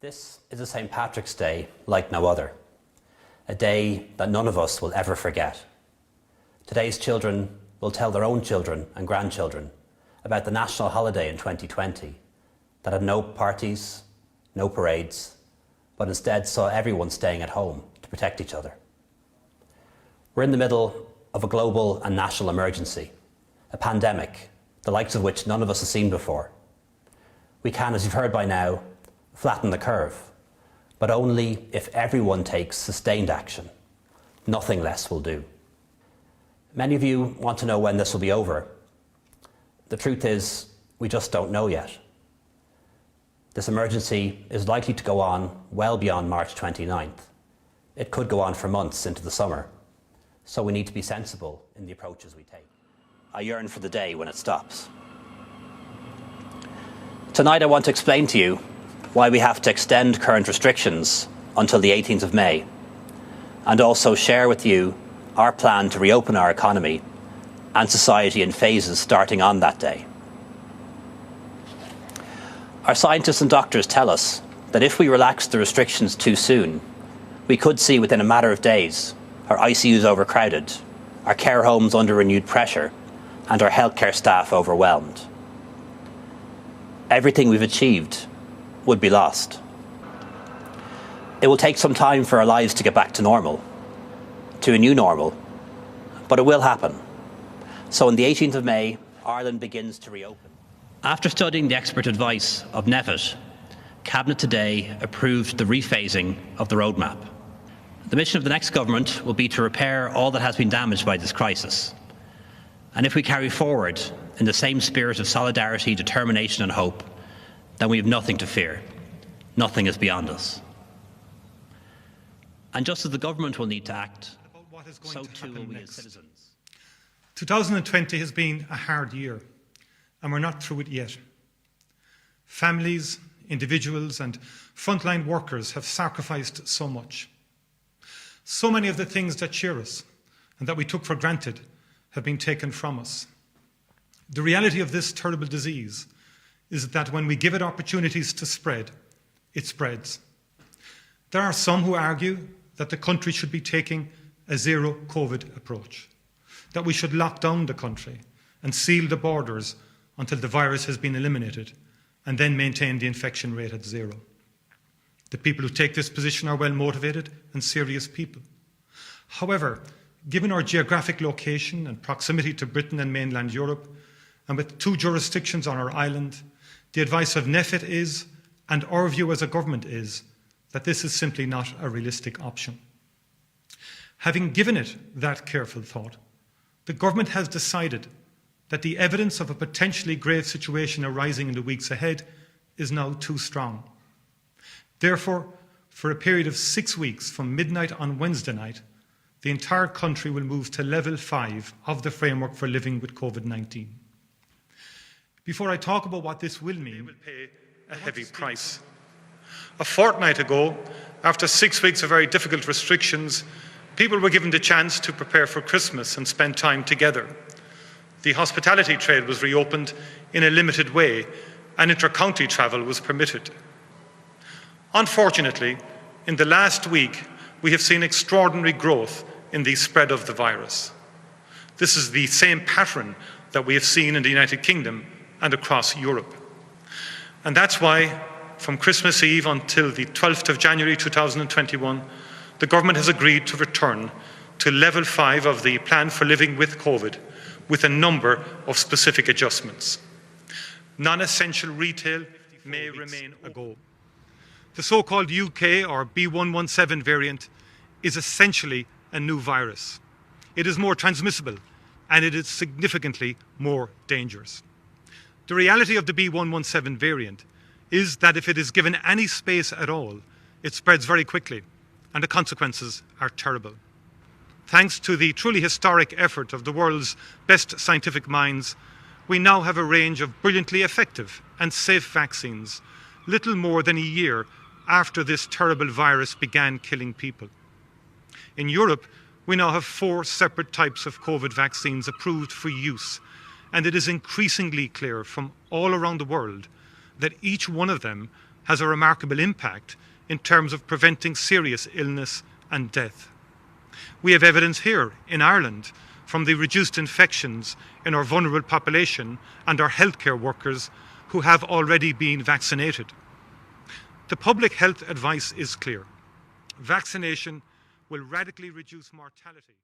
This is a St. Patrick's Day like no other, a day that none of us will ever forget. Today's children will tell their own children and grandchildren about the national holiday in 2020 that had no parties, no parades, but instead saw everyone staying at home to protect each other. We're in the middle of a global and national emergency, a pandemic, the likes of which none of us has seen before. We can, as you've heard by now, flatten the curve, but only if everyone takes sustained action. Nothing less will do. Many of you want to know when this will be over. The truth is, we just don't know yet. This emergency is likely to go on well beyond March 29th. It could go on for months into the summer, so we need to be sensible in the approaches we take. I yearn for the day when it stops. Tonight I want to explain to you why we have to extend current restrictions until the 18th of May, and also share with you our plan to reopen our economy and society in phases starting on that day. Our scientists and doctors tell us that if we relax the restrictions too soon, we could see within a matter of days our ICUs overcrowded, our care homes under renewed pressure, and our healthcare staff overwhelmed. Everything we've achieved would be lost. It will take some time for our lives to get back to normal, to a new normal, but it will happen. So on the 18th of May, Ireland begins to reopen. After studying the expert advice of NPHET, Cabinet today approved the rephasing of the roadmap. The mission of the next government will be to repair all that has been damaged by this crisis. And if we carry forward in the same spirit of solidarity, determination and hope, then we have nothing to fear. Nothing is beyond us. And just as the government will need to act, so too will we as citizens. 2020 has been a hard year, and we're not through it yet. Families, individuals and frontline workers have sacrificed so much. So many of the things that cheer us and that we took for granted have been taken from us. The reality of this terrible disease is that when we give it opportunities to spread, it spreads. There are some who argue that the country should be taking a zero COVID approach, that we should lock down the country and seal the borders until the virus has been eliminated and then maintain the infection rate at zero. The people who take this position are well motivated and serious people. However, given our geographic location and proximity to Britain and mainland Europe, and with 2 jurisdictions on our island, the advice of NPHET is, and our view as a government is, that this is simply not a realistic option. Having given it that careful thought, the government has decided that the evidence of a potentially grave situation arising in the weeks ahead is now too strong. Therefore, for a period of 6 weeks from midnight on Wednesday night, the entire country will move to level 5 of the framework for living with COVID-19. Before I talk about what this will mean, they will pay a heavy price. A fortnight ago, after 6 weeks of very difficult restrictions, people were given the chance to prepare for Christmas and spend time together. The hospitality trade was reopened in a limited way, and inter-county travel was permitted. Unfortunately, in the last week, we have seen extraordinary growth in the spread of the virus. This is the same pattern that we have seen in the United Kingdom and across Europe. And that's why, from Christmas Eve until the 12th of January 2021, the government has agreed to return to level 5 of the plan for living with COVID, with a number of specific adjustments. Non-essential retail may remain open. The so-called UK or B117 variant is essentially a new virus. It is more transmissible and it is significantly more dangerous. The reality of the B117 variant is that if it is given any space at all, it spreads very quickly and the consequences are terrible. Thanks to the truly historic effort of the world's best scientific minds, we now have a range of brilliantly effective and safe vaccines, little more than a year after this terrible virus began killing people. In Europe, we now have 4 separate types of COVID vaccines approved for use, and it is increasingly clear from all around the world that each one of them has a remarkable impact in terms of preventing serious illness and death. We have evidence here in Ireland from the reduced infections in our vulnerable population and our healthcare workers who have already been vaccinated. The public health advice is clear. Vaccination will radically reduce mortality.